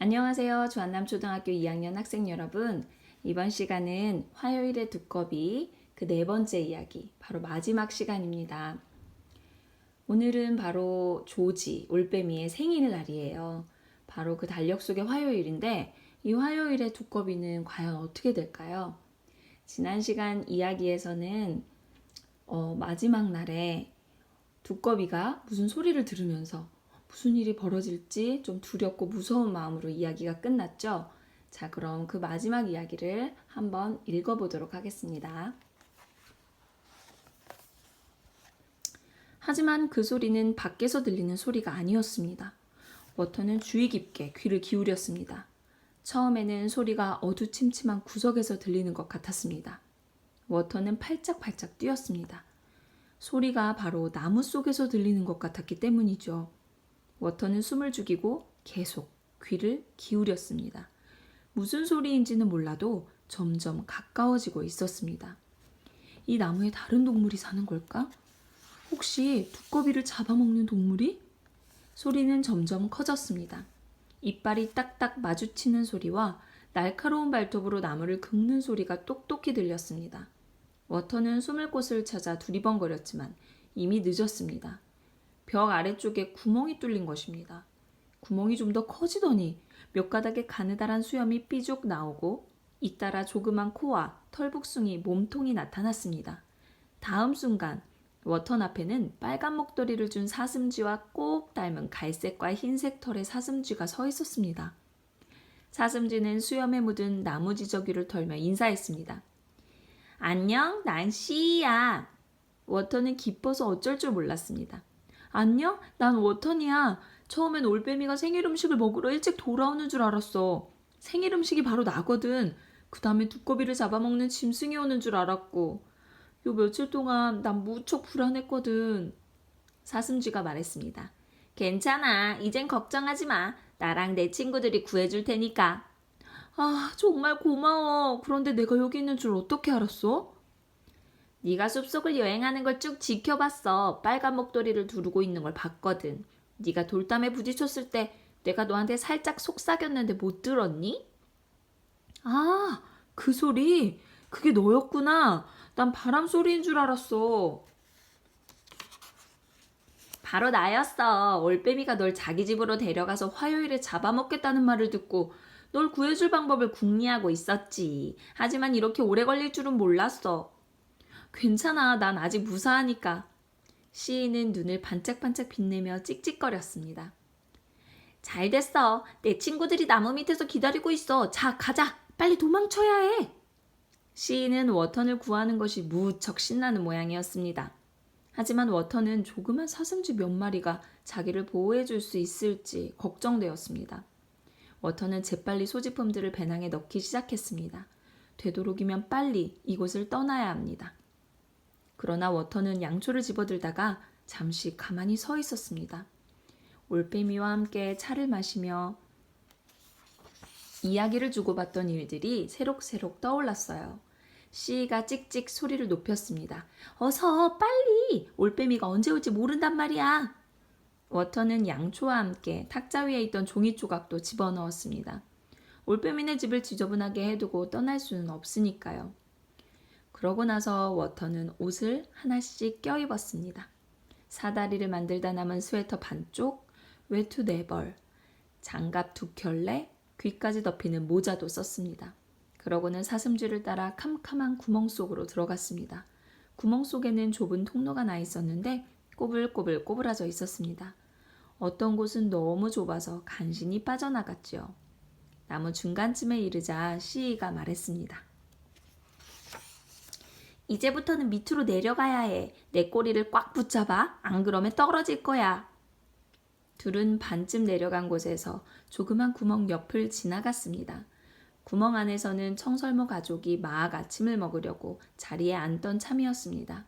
안녕하세요. 조한남초등학교 2학년 학생 여러분. 이번 시간은 화요일의 두꺼비 그 네 번째 이야기, 바로 마지막 시간입니다. 오늘은 바로 조지, 올빼미의 생일날이에요. 바로 그 달력 속의 화요일인데 이 화요일의 두꺼비는 과연 어떻게 될까요? 지난 시간 이야기에서는 마지막 날에 두꺼비가 무슨 소리를 들으면서 무슨 일이 벌어질지 좀 두렵고 무서운 마음으로 이야기가 끝났죠. 자, 그럼 그 마지막 이야기를 한번 읽어보도록 하겠습니다. 하지만 그 소리는 밖에서 들리는 소리가 아니었습니다. 워터는 주의 깊게 귀를 기울였습니다. 처음에는 소리가 어두침침한 구석에서 들리는 것 같았습니다. 워터는 팔짝팔짝 뛰었습니다. 소리가 바로 나무 속에서 들리는 것 같았기 때문이죠. 워터는 숨을 죽이고 계속 귀를 기울였습니다. 무슨 소리인지는 몰라도 점점 가까워지고 있었습니다. 이 나무에 다른 동물이 사는 걸까? 혹시 두꺼비를 잡아먹는 동물이? 소리는 점점 커졌습니다. 이빨이 딱딱 마주치는 소리와 날카로운 발톱으로 나무를 긁는 소리가 똑똑히 들렸습니다. 워터는 숨을 곳을 찾아 두리번거렸지만 이미 늦었습니다. 벽 아래쪽에 구멍이 뚫린 것입니다. 구멍이 좀 더 커지더니 몇 가닥의 가느다란 수염이 삐죽 나오고 잇따라 조그만 코와 털북숭이 몸통이 나타났습니다. 다음 순간 워턴 앞에는 빨간 목도리를 준 사슴쥐와 꼭 닮은 갈색과 흰색 털의 사슴쥐가 서 있었습니다. 사슴쥐는 수염에 묻은 나무 지저귀를 털며 인사했습니다. 안녕, 난 씨야. 워턴은 기뻐서 어쩔 줄 몰랐습니다. 안녕? 난 워턴이야. 처음엔 올빼미가 생일 음식을 먹으러 일찍 돌아오는 줄 알았어. 생일 음식이 바로 나거든. 그 다음에 두꺼비를 잡아먹는 짐승이 오는 줄 알았고. 요 며칠 동안 난 무척 불안했거든. 사슴쥐가 말했습니다. 괜찮아. 이젠 걱정하지 마. 나랑 내 친구들이 구해줄 테니까. 아, 정말 고마워. 그런데 내가 여기 있는 줄 어떻게 알았어? 네가 숲속을 여행하는 걸 쭉 지켜봤어. 빨간 목도리를 두르고 있는 걸 봤거든. 네가 돌담에 부딪혔을 때 내가 너한테 살짝 속삭였는데 못 들었니? 아, 그 소리? 그게 너였구나. 난 바람 소리인 줄 알았어. 바로 나였어. 올빼미가 널 자기 집으로 데려가서 화요일에 잡아먹겠다는 말을 듣고 널 구해줄 방법을 궁리하고 있었지. 하지만 이렇게 오래 걸릴 줄은 몰랐어. 괜찮아. 난 아직 무사하니까. 시인은 눈을 반짝반짝 빛내며 찍찍거렸습니다. 잘 됐어. 내 친구들이 나무 밑에서 기다리고 있어. 자, 가자. 빨리 도망쳐야 해. 시인은 워턴을 구하는 것이 무척 신나는 모양이었습니다. 하지만 워턴은 조그만 사슴쥐 몇 마리가 자기를 보호해 줄 수 있을지 걱정되었습니다. 워턴은 재빨리 소지품들을 배낭에 넣기 시작했습니다. 되도록이면 빨리 이곳을 떠나야 합니다. 그러나 워터는 양초를 집어들다가 잠시 가만히 서 있었습니다. 올빼미와 함께 차를 마시며 이야기를 주고받던 일들이 새록새록 떠올랐어요. 시가 찍찍 소리를 높였습니다. 어서 빨리! 올빼미가 언제 올지 모른단 말이야. 워터는 양초와 함께 탁자 위에 있던 종이 조각도 집어넣었습니다. 올빼미네 집을 지저분하게 해두고 떠날 수는 없으니까요. 그러고 나서 워터는 옷을 하나씩 껴입었습니다. 사다리를 만들다 남은 스웨터 반쪽, 외투 4벌, 장갑 2켤레, 귀까지 덮이는 모자도 썼습니다. 그러고는 사슴쥐를 따라 캄캄한 구멍 속으로 들어갔습니다. 구멍 속에는 좁은 통로가 나 있었는데 꼬불꼬불 꼬부라져 있었습니다. 어떤 곳은 너무 좁아서 간신히 빠져나갔지요. 나무 중간쯤에 이르자 시이가 말했습니다. 이제부터는 밑으로 내려가야 해. 내 꼬리를 꽉 붙잡아. 안 그러면 떨어질 거야. 둘은 반쯤 내려간 곳에서 조그만 구멍 옆을 지나갔습니다. 구멍 안에서는 청설모 가족이 마악 아침을 먹으려고 자리에 앉던 참이었습니다.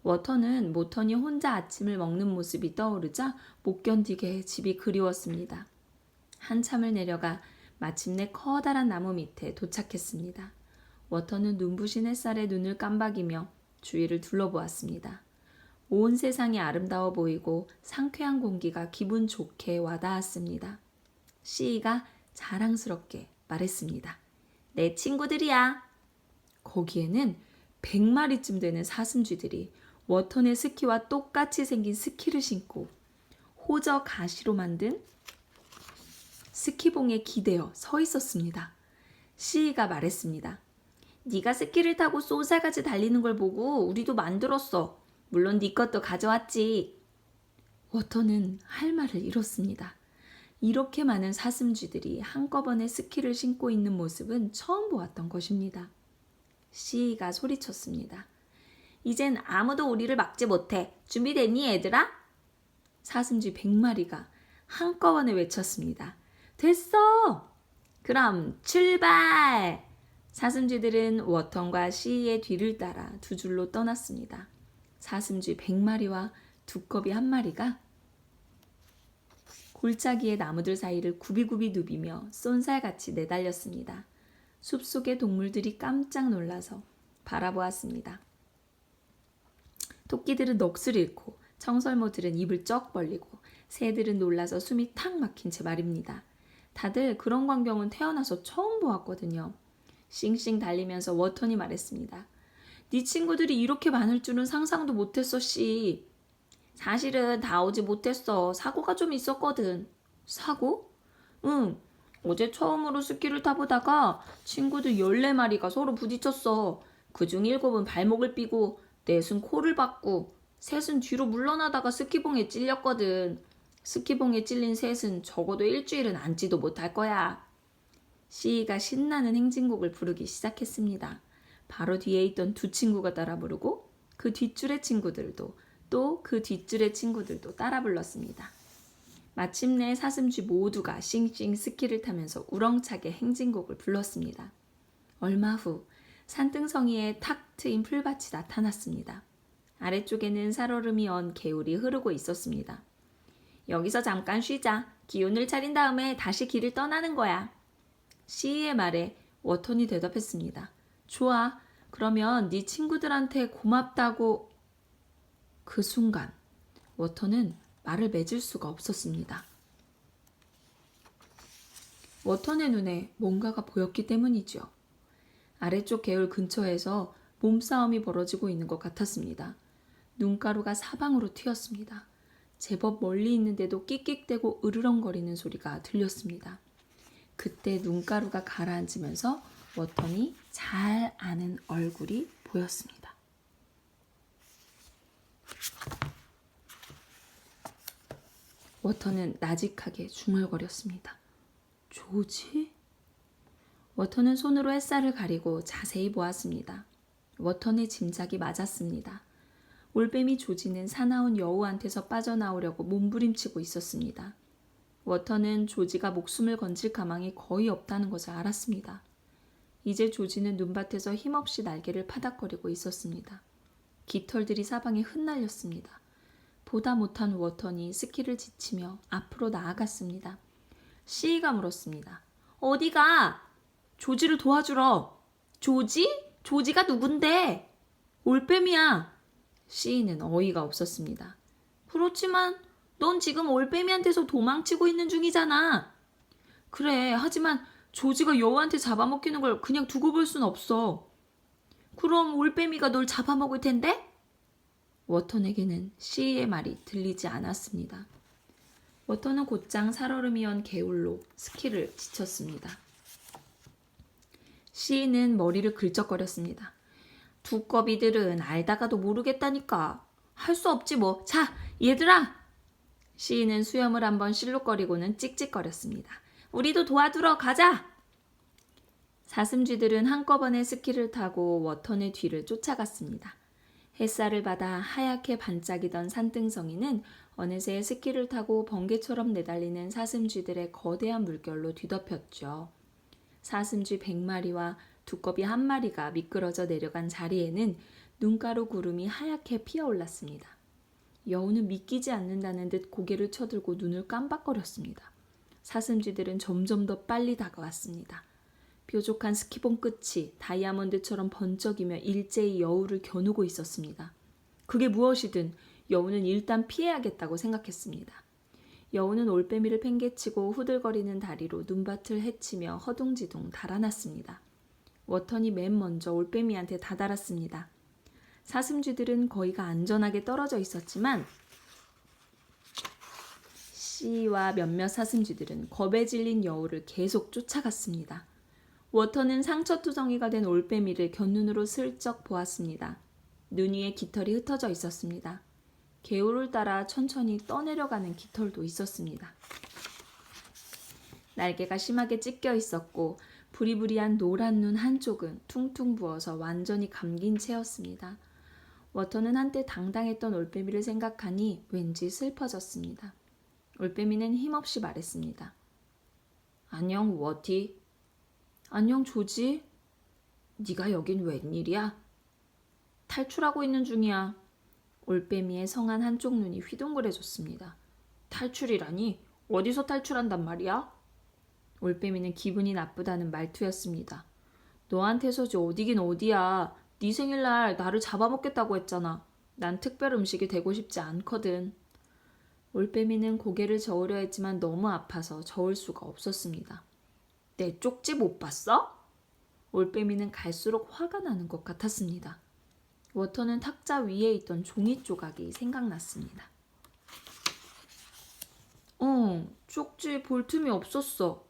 워터는 모턴이 혼자 아침을 먹는 모습이 떠오르자 못 견디게 집이 그리웠습니다. 한참을 내려가 마침내 커다란 나무 밑에 도착했습니다. 워터는 눈부신 햇살에 눈을 깜박이며 주위를 둘러보았습니다. 온 세상이 아름다워 보이고 상쾌한 공기가 기분 좋게 와닿았습니다. 시이가 자랑스럽게 말했습니다. 내 친구들이야. 거기에는 100마리쯤 되는 사슴쥐들이 워턴의 스키와 똑같이 생긴 스키를 신고 호저 가시로 만든 스키봉에 기대어 서 있었습니다. 시이가 말했습니다. 네가 스키를 타고 쏜살같이 달리는 걸 보고 우리도 만들었어. 물론 네 것도 가져왔지. 워턴은 할 말을 잃었습니다. 이렇게 많은 사슴쥐들이 한꺼번에 스키를 신고 있는 모습은 처음 보았던 것입니다. 시이가 소리쳤습니다. 이젠 아무도 우리를 막지 못해. 준비됐니 얘들아? 사슴쥐 100마리가 한꺼번에 외쳤습니다. 됐어! 그럼 출발! 사슴쥐들은 워턴과 시이의 뒤를 따라 두 줄로 떠났습니다. 사슴쥐 100마리와 두꺼비 1마리가 골짜기의 나무들 사이를 굽이굽이 누비며 쏜살같이 내달렸습니다. 숲속의 동물들이 깜짝 놀라서 바라보았습니다. 토끼들은 넋을 잃고 청설모들은 입을 쩍 벌리고 새들은 놀라서 숨이 탁 막힌 채 말입니다. 다들 그런 광경은 태어나서 처음 보았거든요. 싱싱 달리면서 워턴이 말했습니다. 네 친구들이 이렇게 많을 줄은 상상도 못했어, 씨. 사실은 다 오지 못했어. 사고가 좀 있었거든. 사고? 응. 어제 처음으로 스키를 타보다가 친구들 14마리가 서로 부딪혔어. 그중 7은 발목을 삐고 4은 코를 박고 셋은 뒤로 물러나다가 스키봉에 찔렸거든. 스키봉에 찔린 셋은 적어도 일주일은 앉지도 못할 거야. 시이가 신나는 행진곡을 부르기 시작했습니다. 바로 뒤에 있던 두 친구가 따라 부르고 그 뒷줄의 친구들도 또 그 뒷줄의 친구들도 따라 불렀습니다. 마침내 사슴쥐 모두가 싱싱 스키를 타면서 우렁차게 행진곡을 불렀습니다. 얼마 후 산등성이에 탁 트인 풀밭이 나타났습니다. 아래쪽에는 살얼음이 언 개울이 흐르고 있었습니다. 여기서 잠깐 쉬자. 기운을 차린 다음에 다시 길을 떠나는 거야. 시이의 말에 워턴이 대답했습니다. 좋아. 그러면 네 친구들한테 고맙다고. 그 순간 워턴은 말을 맺을 수가 없었습니다. 워턴의 눈에 뭔가가 보였기 때문이죠. 아래쪽 개울 근처에서 몸싸움이 벌어지고 있는 것 같았습니다. 눈가루가 사방으로 튀었습니다. 제법 멀리 있는데도 끽끽대고 으르렁거리는 소리가 들렸습니다. 그때 눈가루가 가라앉으면서 워턴이 잘 아는 얼굴이 보였습니다. 워턴은 나직하게 중얼거렸습니다. 조지? 워턴은 손으로 햇살을 가리고 자세히 보았습니다. 워턴의 짐작이 맞았습니다. 올빼미 조지는 사나운 여우한테서 빠져나오려고 몸부림치고 있었습니다. 워턴은 조지가 목숨을 건질 가망이 거의 없다는 것을 알았습니다. 이제 조지는 눈밭에서 힘없이 날개를 파닥거리고 있었습니다. 깃털들이 사방에 흩날렸습니다. 보다 못한 워턴이 스키를 지치며 앞으로 나아갔습니다. 시이가 물었습니다. 어디가? 조지를 도와주러. 조지? 조지가 누군데? 올빼미야. 시이는 어이가 없었습니다. 그렇지만 넌 지금 올빼미한테서 도망치고 있는 중이잖아. 그래, 하지만 조지가 여우한테 잡아먹히는 걸 그냥 두고 볼 순 없어. 그럼 올빼미가 널 잡아먹을 텐데? 워턴에게는 시이의 말이 들리지 않았습니다. 워턴은 곧장 살얼음이 언 개울로 스키를 지쳤습니다. 시이는 머리를 긁적거렸습니다. 두꺼비들은 알다가도 모르겠다니까. 할 수 없지 뭐. 자, 얘들아! 시이는 수염을 한번 실룩거리고는 찍찍거렸습니다. 우리도 도와주러 가자! 사슴쥐들은 한꺼번에 스키를 타고 워턴의 뒤를 쫓아갔습니다. 햇살을 받아 하얗게 반짝이던 산등성이는 어느새 스키를 타고 번개처럼 내달리는 사슴쥐들의 거대한 물결로 뒤덮였죠. 사슴쥐 100마리와 두꺼비 1마리가 미끄러져 내려간 자리에는 눈가루 구름이 하얗게 피어올랐습니다. 여우는 믿기지 않는다는 듯 고개를 쳐들고 눈을 깜박거렸습니다. 사슴쥐들은 점점 더 빨리 다가왔습니다. 뾰족한 스키봉 끝이 다이아몬드처럼 번쩍이며 일제히 여우를 겨누고 있었습니다. 그게 무엇이든 여우는 일단 피해야겠다고 생각했습니다. 여우는 올빼미를 팽개치고 후들거리는 다리로 눈밭을 헤치며 허둥지둥 달아났습니다. 워턴이 맨 먼저 올빼미한테 다다랐습니다. 사슴쥐들은 거의가 안전하게 떨어져 있었지만 씨와 몇몇 사슴쥐들은 겁에 질린 여우를 계속 쫓아갔습니다. 워터는 상처투성이가 된 올빼미를 곁눈으로 슬쩍 보았습니다. 눈 위에 깃털이 흩어져 있었습니다. 개울을 따라 천천히 떠내려가는 깃털도 있었습니다. 날개가 심하게 찢겨 있었고 부리부리한 노란 눈 한쪽은 퉁퉁 부어서 완전히 감긴 채였습니다. 워터는 한때 당당했던 올빼미를 생각하니 왠지 슬퍼졌습니다. 올빼미는 힘없이 말했습니다. 안녕 워티. 안녕 조지. 네가 여긴 웬일이야? 탈출하고 있는 중이야. 올빼미의 성한 한쪽 눈이 휘둥그레졌습니다. 탈출이라니? 어디서 탈출한단 말이야? 올빼미는 기분이 나쁘다는 말투였습니다. 너한테서지 어디긴 어디야. 네 생일날 나를 잡아먹겠다고 했잖아. 난 특별 음식이 되고 싶지 않거든. 올빼미는 고개를 저으려 했지만 너무 아파서 저을 수가 없었습니다. 내 쪽지 못 봤어? 올빼미는 갈수록 화가 나는 것 같았습니다. 워터는 탁자 위에 있던 종이 조각이 생각났습니다. 쪽지 볼 틈이 없었어.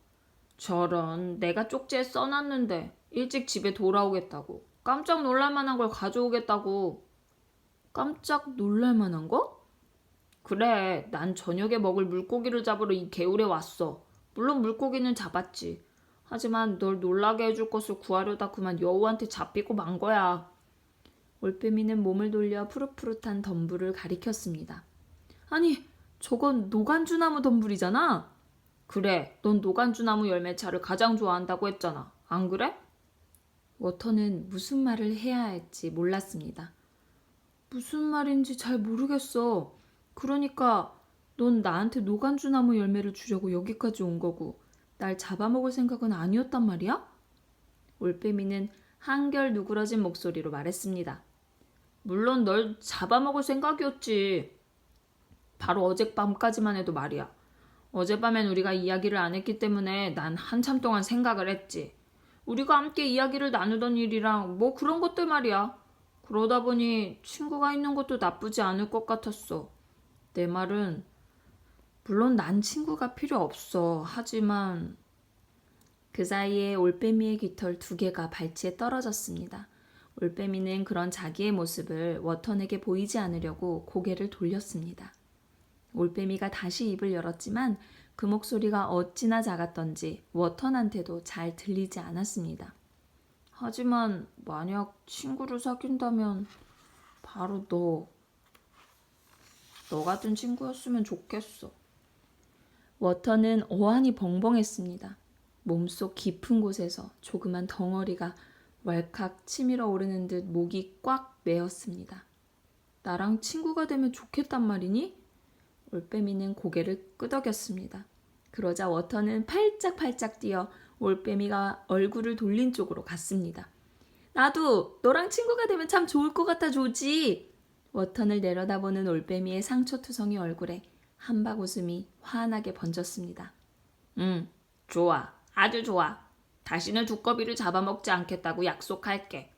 저런, 내가 쪽지에 써놨는데 일찍 집에 돌아오겠다고. 깜짝 놀랄만한 걸 가져오겠다고. 깜짝 놀랄만한 거? 그래, 난 저녁에 먹을 물고기를 잡으러 이 개울에 왔어. 물론 물고기는 잡았지. 하지만 널 놀라게 해줄 것을 구하려다 그만 여우한테 잡히고 만 거야. 올빼미는 몸을 돌려 푸릇푸릇한 덤불을 가리켰습니다. 아니, 저건 노간주나무 덤불이잖아. 그래, 넌 노간주나무 열매차를 가장 좋아한다고 했잖아. 안 그래? 워터는 무슨 말을 해야 할지 몰랐습니다. 무슨 말인지 잘 모르겠어. 그러니까 넌 나한테 노간주나무 열매를 주려고 여기까지 온 거고 날 잡아먹을 생각은 아니었단 말이야? 올빼미는 한결 누그러진 목소리로 말했습니다. 물론 널 잡아먹을 생각이었지. 바로 어젯밤까지만 해도 말이야. 어젯밤엔 우리가 이야기를 안 했기 때문에 난 한참 동안 생각을 했지. 우리가 함께 이야기를 나누던 일이랑 뭐 그런 것들 말이야. 그러다 보니 친구가 있는 것도 나쁘지 않을 것 같았어. 내 말은 물론 난 친구가 필요 없어. 하지만 그 사이에 올빼미의 깃털 2개가 발치에 떨어졌습니다. 올빼미는 그런 자기의 모습을 워턴에게 보이지 않으려고 고개를 돌렸습니다. 올빼미가 다시 입을 열었지만 그 목소리가 어찌나 작았던지 워턴한테도 잘 들리지 않았습니다. 하지만 만약 친구를 사귄다면 바로 너 같은 친구였으면 좋겠어. 워턴은 어안이 벙벙했습니다. 몸속 깊은 곳에서 조그만 덩어리가 왈칵 치밀어 오르는 듯 목이 꽉 메었습니다. 나랑 친구가 되면 좋겠단 말이니? 올빼미는 고개를 끄덕였습니다. 그러자 워터는 팔짝팔짝 뛰어 올빼미가 얼굴을 돌린 쪽으로 갔습니다. 나도 너랑 친구가 되면 참 좋을 것 같아 조지. 워턴을 내려다보는 올빼미의 상처투성이 얼굴에 한박 웃음이 환하게 번졌습니다. 좋아. 아주 좋아. 다시는 두꺼비를 잡아먹지 않겠다고 약속할게.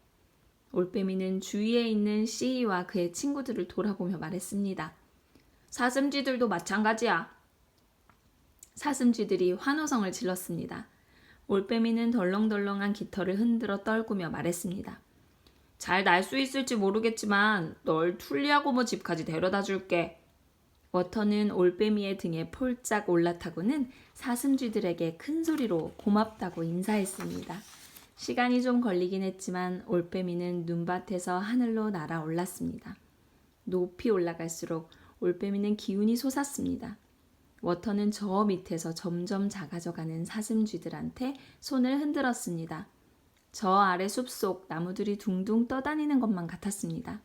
올빼미는 주위에 있는 씨와 그의 친구들을 돌아보며 말했습니다. 사슴쥐들도 마찬가지야. 사슴쥐들이 환호성을 질렀습니다. 올빼미는 덜렁덜렁한 깃털을 흔들어 떨구며 말했습니다. 잘 날 수 있을지 모르겠지만 널 툴리아 고모 집까지 데려다 줄게. 워터는 올빼미의 등에 폴짝 올라타고는 사슴쥐들에게 큰 소리로 고맙다고 인사했습니다. 시간이 좀 걸리긴 했지만 올빼미는 눈밭에서 하늘로 날아올랐습니다. 높이 올라갈수록 올빼미는 기운이 솟았습니다. 워터는 저 밑에서 점점 작아져가는 사슴쥐들한테 손을 흔들었습니다. 저 아래 숲속 나무들이 둥둥 떠다니는 것만 같았습니다.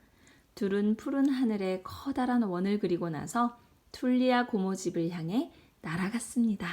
둘은 푸른 하늘에 커다란 원을 그리고 나서 툴리아 고모집을 향해 날아갔습니다.